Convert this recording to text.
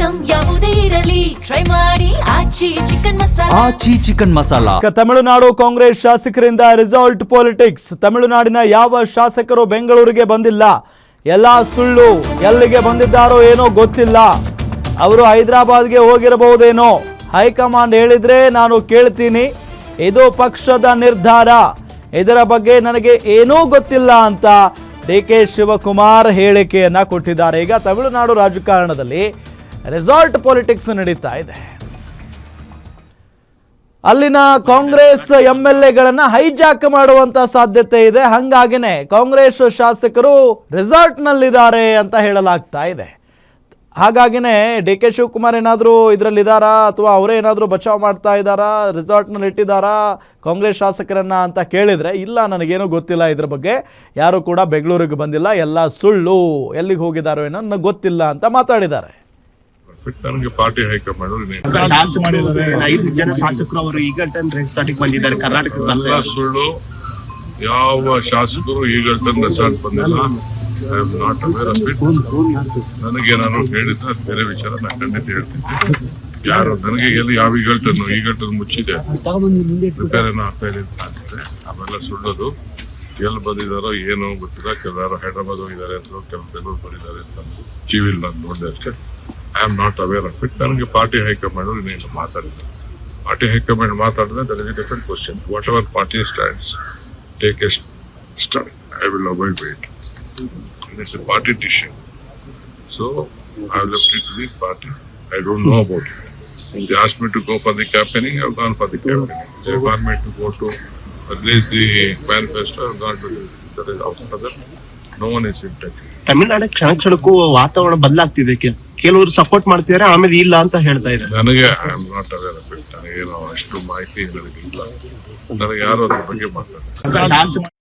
Item ಯಾವುದೇ ಇರಲಿ try ಮಾಡಿ ಆಚಿ ಚಿಕನ್ ಮಸಾಲಾ. ಆಚಿ ಚಿಕನ್ ಮಸಾಲಾ. ತಮಿಳುನಾಡು ಕಾಂಗ್ರೆಸ್ ಶಾಸಕರಿಂದ ರಿಸಾರ್ಟ್ ಪಾಲಿಟಿಕ್ಸ್. ತಮಿಳುನಾಡಿನ ಯಾವ ಶಾಸಕರು ಬೆಂಗಳೂರಿಗೆ ಬಂದಿಲ್ಲ, ಎಲ್ಲ ಸುಳ್ಳು. ಎಲ್ಲಿಗೆ ಬಂದಿದ್ದಾರೋ ಏನೋ ಗೊತ್ತಿಲ್ಲ. ಅವರು ಹೈದರಾಬಾದ್ಗೆ ಹೋಗಿರಬಹುದೇನೋ. ಹೈಕಮಾಂಡ್ ಹೇಳಿದ್ರೆ ನಾನು ಕೇಳ್ತೀನಿ, ಇದು ಪಕ್ಷದ ನಿರ್ಧಾರ, ಇದರ ಬಗ್ಗೆ ನನಗೆ ಏನೂ ಗೊತ್ತಿಲ್ಲ ಅಂತ ಡಿ.ಕೆ. ಶಿವಕುಮಾರ್ ಹೇಳಿಕೆಯನ್ನ ಕೊಟ್ಟಿದ್ದಾರೆ. ಈಗ ತಮಿಳುನಾಡು ರಾಜಕಾರಣದಲ್ಲಿ ರೆಸಾರ್ಟ್ ಪಾಲಿಟಿಕ್ಸ್ ನಡೀತಾ ಇದೆ. ಅಲ್ಲಿನ ಕಾಂಗ್ರೆಸ್ MLAಗಳನ್ನ ಹೈಜಾಕ್ ಮಾಡುವಂತ ಸಾಧ್ಯತೆ ಇದೆ. ಹಂಗಾಗಿನೇ ಕಾಂಗ್ರೆಸ್ ಶಾಸಕರು ರೆಸಾರ್ಟ್ನಲ್ಲಿದ್ದಾರೆ ಅಂತ ಹೇಳಲಾಗ್ತಾ ಇದೆ. ಹಾಗಾಗಿನೇ ಡಿ.ಕೆ. ಶಿವಕುಮಾರ್ ಏನಾದರೂ ಇದರಲ್ಲಿದ್ದಾರಾ ಅಥವಾ ಅವರೇ ಏನಾದರೂ ಬಚಾವ್ ಮಾಡ್ತಾ ಇದ್ದಾರಾ, ರೆಸಾರ್ಟ್ನಲ್ಲಿ ಇಟ್ಟಿದ್ದಾರಾ ಕಾಂಗ್ರೆಸ್ ಶಾಸಕರನ್ನ ಅಂತ ಕೇಳಿದರೆ, ಇಲ್ಲ ನನಗೇನೂ ಗೊತ್ತಿಲ್ಲ, ಇದ್ರ ಬಗ್ಗೆ ಯಾರು ಕೂಡ ಬೆಂಗಳೂರಿಗೆ ಬಂದಿಲ್ಲ, ಎಲ್ಲ ಸುಳ್ಳು, ಎಲ್ಲಿಗೆ ಹೋಗಿದ್ದಾರೋ ಏನೋ ನನಗೆ ಗೊತ್ತಿಲ್ಲ ಅಂತ ಮಾತಾಡಿದ್ದಾರೆ. ನನಗೆ ಪಾರ್ಟಿ ಹೈಕಮಾಂಡ್ 5 ಜನ ಶಾಸಕರು ಅವರು ಈಗ ರೆಸಾರ್ಟ್ಗೆ ಬಂದಿದ್ದಾರೆ. ಕರ್ನಾಟಕ ಸುಳ್ಳು. ಯಾವ ಶಾಸಕರು ಈಗ ರೆಸಾರ್ಟ್ ಬಂದಿಲ್ಲ. I am not aware of it. ನನಗೆ ನಾನು ಹೇಳಿದ್ರೆ ಬೇರೆ ವಿಚಾರ ನಾನು ಖಂಡಿತ ಹೇಳ್ತೀನಿ. ಯಾರು ನನಗೆ ಎಲ್ಲಿ ಯಾವ ಈಗಲ್ಟನ್ನು ಮುಚ್ಚಿದೆ ರಿಪೇರ್ ಏನೋ ಆಗ್ತಾ ಇದೆ ಅಂತ ಅಂತಾರೆ. ಆಮೇಲೆ ಸುಳ್ಳೋದು. ಎಲ್ಲಿ ಬಂದಿದ್ದಾರೋ ಏನೋ ಗೊತ್ತಿಲ್ಲ. ಕೆಲವರು ಹೈದರಾಬಾದ್ ಹೋಗಿದ್ದಾರೆ ಅಂತ, ಕೆಲವು ಬೆಂಗಳೂರು ಬಂದಿದ್ದಾರೆ ಅಂತ ಟಿವಿಲಿ ನಾನು ನೋಡಿದೆ ಅಷ್ಟೇ. I am not aware of it. ನನಗೆ ಪಾರ್ಟಿ ಹೈಕಮಾಂಡ್ ಇನ್ನೇನು ಮಾತಾಡಿದ್ದಾರೆ. ಪಾರ್ಟಿ ಹೈಕಮಾಂಡ್ ಮಾತಾಡಿದ್ರೆ that is A different question. What ever party stands, take A stand. I will avoid it. It is a party decision. So I have left it to the party. I don't know about it. They asked me to go for the campaigning, I have gone for the campaigning. They want me to go to release the manifesto, I have gone to that is after that. No one is in touch. Tamil Nadu ಕ್ಷಣ ಕ್ಷಣಕ್ಕೂ ವಾತಾವರಣ ಬದಲಾಗ್ತಿದೆ. ಕೆಲವರು support ಮಾಡ್ತಿದ್ದಾರೆ, ಆಮೇಲೆ ಇಲ್ಲ ಅಂತ ಹೇಳ್ತಾ ಇದ್ದಾರೆ. ನನಗೆ I am not aware of it. ನನಗೇನೋ ಅಷ್ಟು ಮಾಹಿತಿ ನನಗೆ ಇಲ್ಲ. ನನಗೆ ಯಾರು ಅದ್ರ ಬಗ್ಗೆ ಮಾತಾಡ್ತಾರೆ.